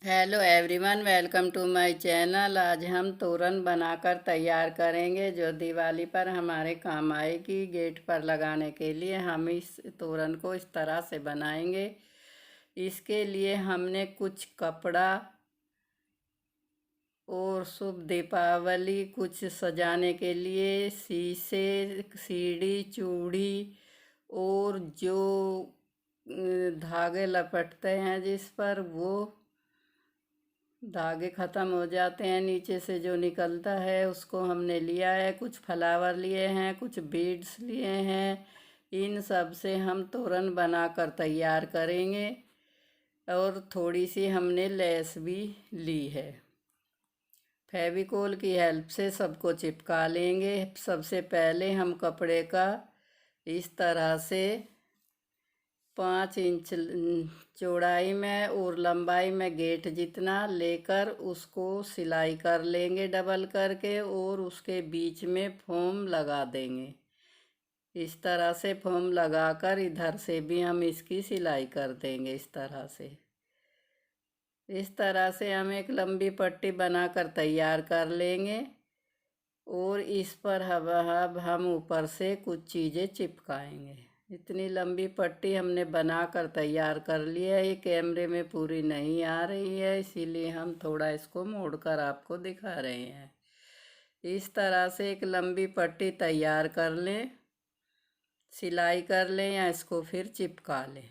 Hello everyone, welcome to my channel. आज हम तोरण बनाकर तैयार करेंगे जो दिवाली पर हमारे काम आएगी। गेट पर लगाने के लिए हम इस तोरण को इस तरह से बनाएंगे। इसके लिए हमने कुछ कपड़ा और शुभ दीपावली कुछ सजाने के लिए शीशे, सीढ़ी, चूड़ी और जो धागे लपटते हैं जिस पर वो धागे ख़त्म हो जाते हैं, नीचे से जो निकलता है उसको हमने लिया है। कुछ फ्लावर लिए हैं, कुछ बीड्स लिए हैं। इन सब से हम तोरण बनाकर तैयार करेंगे। और थोड़ी सी हमने लेस भी ली है। फेविकोल की हेल्प से सबको चिपका लेंगे। सबसे पहले हम कपड़े का इस तरह से 5 इंच चौड़ाई में और लंबाई में गेट जितना लेकर उसको सिलाई कर लेंगे डबल करके, और उसके बीच में फोम लगा देंगे। इस तरह से फोम लगाकर इधर से भी हम इसकी सिलाई कर देंगे। इस तरह से हम एक लंबी पट्टी बनाकर तैयार कर लेंगे। और इस पर अब हम ऊपर से कुछ चीज़ें चिपकाएंगे। इतनी लंबी पट्टी हमने बनाकर तैयार कर लिया है। ये कैमरे में पूरी नहीं आ रही है, इसीलिए हम थोड़ा इसको मोड़कर आपको दिखा रहे हैं। इस तरह से एक लंबी पट्टी तैयार कर लें, सिलाई कर लें या इसको फिर चिपका लें।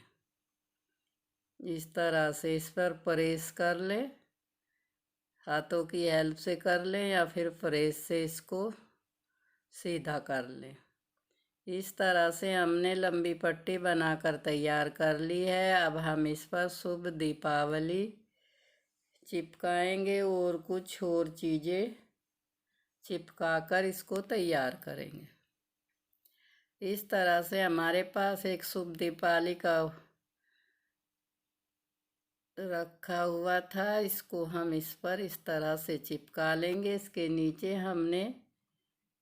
इस तरह से इस पर प्रेस कर लें, हाथों की हेल्प से कर लें या फिर प्रेस से इसको सीधा कर लें। इस तरह से हमने लंबी पट्टी बनाकर तैयार कर ली है। अब हम इस पर शुभ दीपावली चिपकाएंगे और कुछ और चीज़ें चिपकाकर इसको तैयार करेंगे। इस तरह से हमारे पास एक शुभ दीपावली का रखा हुआ था, इसको हम इस पर इस तरह से चिपका लेंगे। इसके नीचे हमने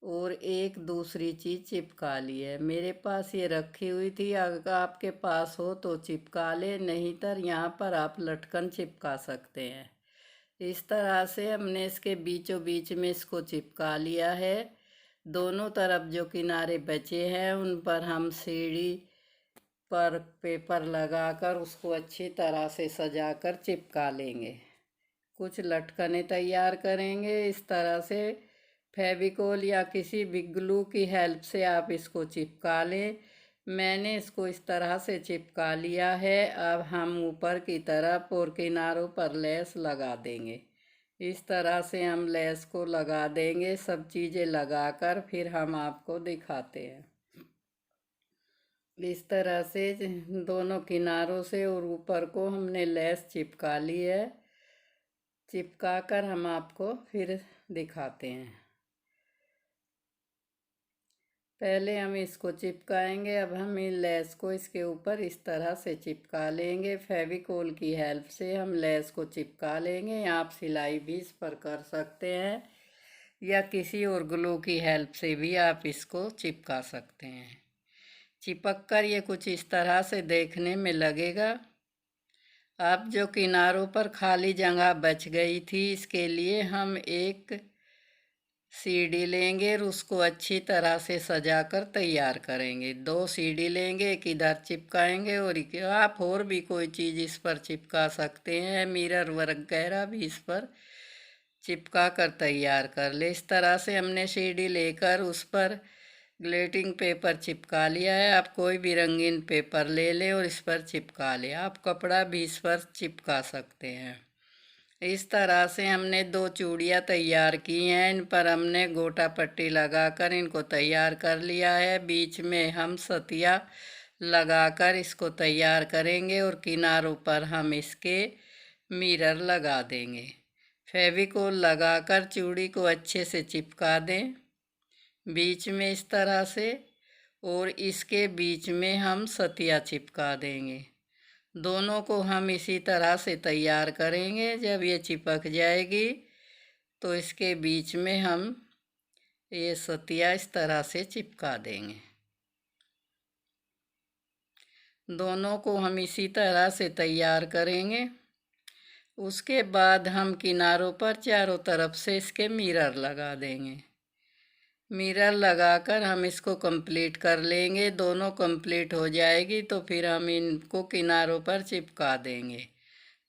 और एक दूसरी चीज़ चिपका ली है। मेरे पास ये रखी हुई थी, अगर आपके पास हो तो चिपका ले, नहीं तो यहाँ पर आप लटकन चिपका सकते हैं। इस तरह से हमने इसके बीचों बीच में इसको चिपका लिया है। दोनों तरफ जो किनारे बचे हैं उन पर हम सीढ़ी पर पेपर लगाकर उसको अच्छी तरह से सजाकर चिपका लेंगे। कुछ लटकनें तैयार करेंगे। इस तरह से फेविकोल या किसी भी ग्लू की हेल्प से आप इसको चिपका लें। मैंने इसको इस तरह से चिपका लिया है। अब हम ऊपर की तरफ और किनारों पर लेस लगा देंगे। इस तरह से हम लेस को लगा देंगे। सब चीज़ें लगाकर फिर हम आपको दिखाते हैं। इस तरह से दोनों किनारों से और ऊपर को हमने लेस चिपका ली है। चिपका कर हम आपको फिर दिखाते हैं। पहले हम इसको चिपकाएंगे। अब हम इन लेस को इसके ऊपर इस तरह से चिपका लेंगे। फेविकोल की हेल्प से हम लेस को चिपका लेंगे। आप सिलाई भी इस पर कर सकते हैं या किसी और ग्लू की हेल्प से भी आप इसको चिपका सकते हैं। चिपक कर ये कुछ इस तरह से देखने में लगेगा। अब जो किनारों पर खाली जगह बच गई थी, इसके लिए हम एक सीढ़ी लेंगे और उसको अच्छी तरह से सजाकर तैयार करेंगे। 2 सीढ़ी लेंगे, एक इधर चिपकाएंगे और आप और भी कोई चीज़ इस पर चिपका सकते हैं। मिरर वगैरह भी इस पर चिपका कर तैयार कर ले। इस तरह से हमने सीढ़ी लेकर उस पर ग्लेटिंग पेपर चिपका लिया है। आप कोई भी रंगीन पेपर ले लें और इस पर चिपका लें। आप कपड़ा भी इस पर चिपका सकते हैं। इस तरह से हमने 2 चूड़ियाँ तैयार की हैं। इन पर हमने गोटा पट्टी लगाकर इनको तैयार कर लिया है। बीच में हम सतिया लगाकर इसको तैयार करेंगे और किनारों पर हम इसके मिरर लगा देंगे। फेविकोल लगाकर चूड़ी को अच्छे से चिपका दें बीच में इस तरह से, और इसके बीच में हम सतिया चिपका देंगे। दोनों को हम इसी तरह से तैयार करेंगे। जब ये चिपक जाएगी तो इसके बीच में हम ये सतिया इस तरह से चिपका देंगे। दोनों को हम इसी तरह से तैयार करेंगे। उसके बाद हम किनारों पर चारों तरफ से इसके मिरर लगा देंगे। मिरर लगाकर हम इसको कंप्लीट कर लेंगे। दोनों कंप्लीट हो जाएगी तो फिर हम इनको किनारों पर चिपका देंगे।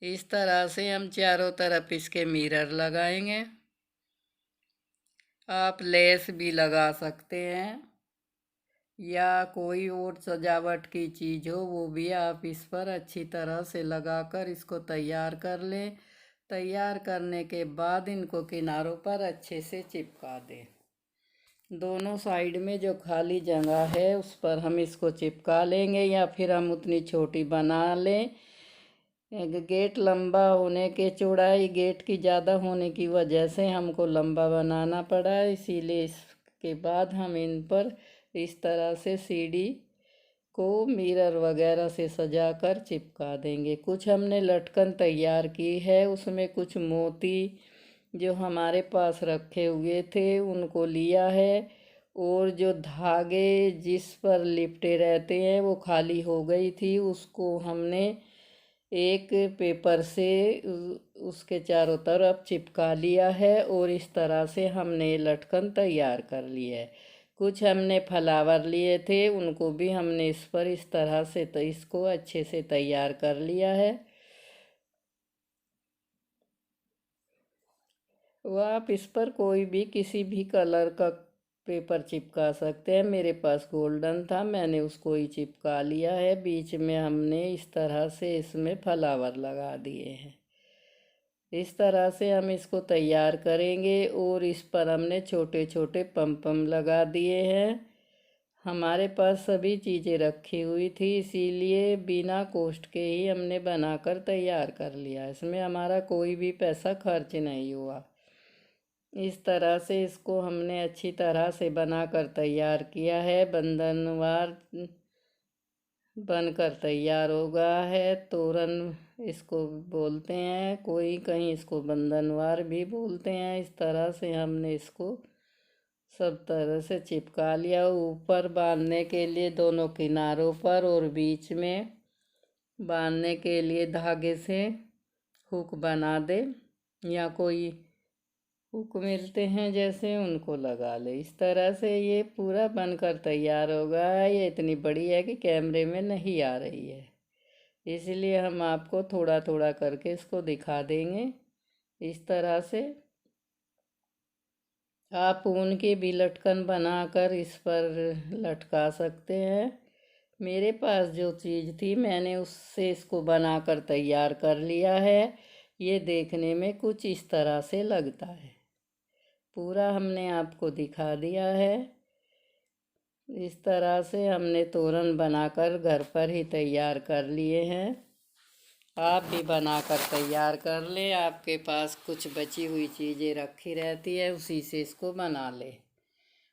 इस तरह से हम चारों तरफ इसके मिरर लगाएंगे। आप लेस भी लगा सकते हैं या कोई और सजावट की चीज़ हो वो भी आप इस पर अच्छी तरह से लगाकर इसको तैयार कर लें। तैयार करने के बाद इनको किनारों पर अच्छे से चिपका दें। दोनों साइड में जो खाली जगह है उस पर हम इसको चिपका लेंगे या फिर हम उतनी छोटी बना लें। गेट लंबा होने के चौड़ाई गेट की ज़्यादा होने की वजह से हमको लंबा बनाना पड़ा, इसीलिए इसके बाद हम इन पर इस तरह से सीढ़ी को मिरर वगैरह से सजाकर चिपका देंगे। कुछ हमने लटकन तैयार की है, उसमें कुछ मोती जो हमारे पास रखे हुए थे उनको लिया है और जो धागे जिस पर लिपटे रहते हैं वो खाली हो गई थी, उसको हमने एक पेपर से उसके चारों तरफ चिपका लिया है और इस तरह से हमने लटकन तैयार कर लिया है। कुछ हमने फ्लावर लिए थे उनको भी हमने इस पर इस तरह से तो इसको अच्छे से तैयार कर लिया है। वो आप इस पर कोई भी किसी भी कलर का पेपर चिपका सकते हैं। मेरे पास गोल्डन था, मैंने उसको ही चिपका लिया है। बीच में हमने इस तरह से इसमें फ्लावर लगा दिए हैं। इस तरह से हम इसको तैयार करेंगे और इस पर हमने छोटे छोटे पम लगा दिए हैं। हमारे पास सभी चीज़ें रखी हुई थी, इसीलिए बिना कॉस्ट के ही हमने बनाकर तैयार कर लिया। इसमें हमारा कोई भी पैसा खर्च नहीं हुआ। इस तरह से इसको हमने अच्छी तरह से बनाकर तैयार किया है। बंधनवार बनकर तैयार हो गया है। तोरण इसको बोलते हैं, कोई कहीं इसको बंधनवार भी बोलते हैं। इस तरह से हमने इसको सब तरह से चिपका लिया। ऊपर बांधने के लिए दोनों किनारों पर और बीच में बांधने के लिए धागे से हुक बना दे या कोई हुक मिलते हैं जैसे उनको लगा ले। इस तरह से ये पूरा बनकर तैयार हो गया है। ये इतनी बड़ी है कि कैमरे में नहीं आ रही है, इसलिए हम आपको थोड़ा थोड़ा करके इसको दिखा देंगे। इस तरह से आप ऊन की भी लटकन बनाकर इस पर लटका सकते हैं। मेरे पास जो चीज़ थी मैंने उससे इसको बनाकर तैयार कर लिया है। ये देखने में कुछ इस तरह से लगता है। पूरा हमने आपको दिखा दिया है। इस तरह से हमने तोरण बनाकर घर पर ही तैयार कर लिए हैं। आप भी बनाकर तैयार कर लें। आपके पास कुछ बची हुई चीज़ें रखी रहती है, उसी से इसको बना लें।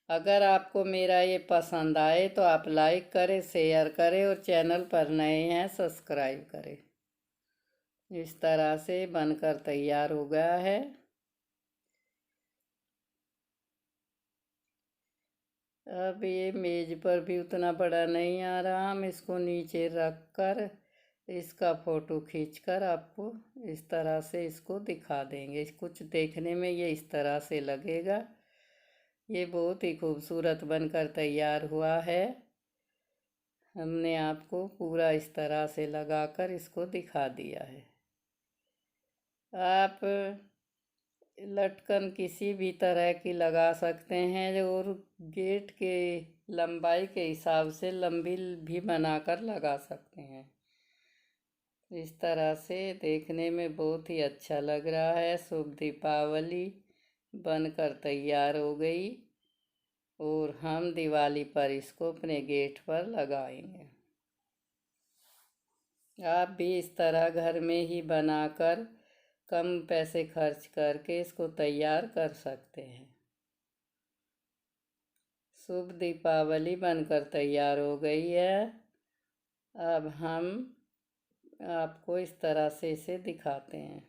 अगर आपको मेरा ये पसंद आए तो आप लाइक करें, शेयर करें और चैनल पर नए हैं सब्सक्राइब करें। इस तरह से बनकर तैयार हो गया है। अब ये मेज पर भी उतना बड़ा नहीं आ रहा, हम इसको नीचे रख कर इसका फ़ोटो खींचकर आपको इस तरह से इसको दिखा देंगे। कुछ देखने में ये इस तरह से लगेगा। ये बहुत ही खूबसूरत बनकर तैयार हुआ है। हमने आपको पूरा इस तरह से लगाकर इसको दिखा दिया है। आप लटकन किसी भी तरह की लगा सकते हैं और गेट के लंबाई के हिसाब से लंबी भी बनाकर लगा सकते हैं। इस तरह से देखने में बहुत ही अच्छा लग रहा है। शुभ दीपावली बनकर तैयार हो गई और हम दिवाली पर इसको अपने गेट पर लगाएंगे। आप भी इस तरह घर में ही बनाकर कम पैसे खर्च करके इसको तैयार कर सकते हैं। शुभ दीपावली बनकर तैयार हो गई है। अब हम आपको इस तरह से इसे दिखाते हैं।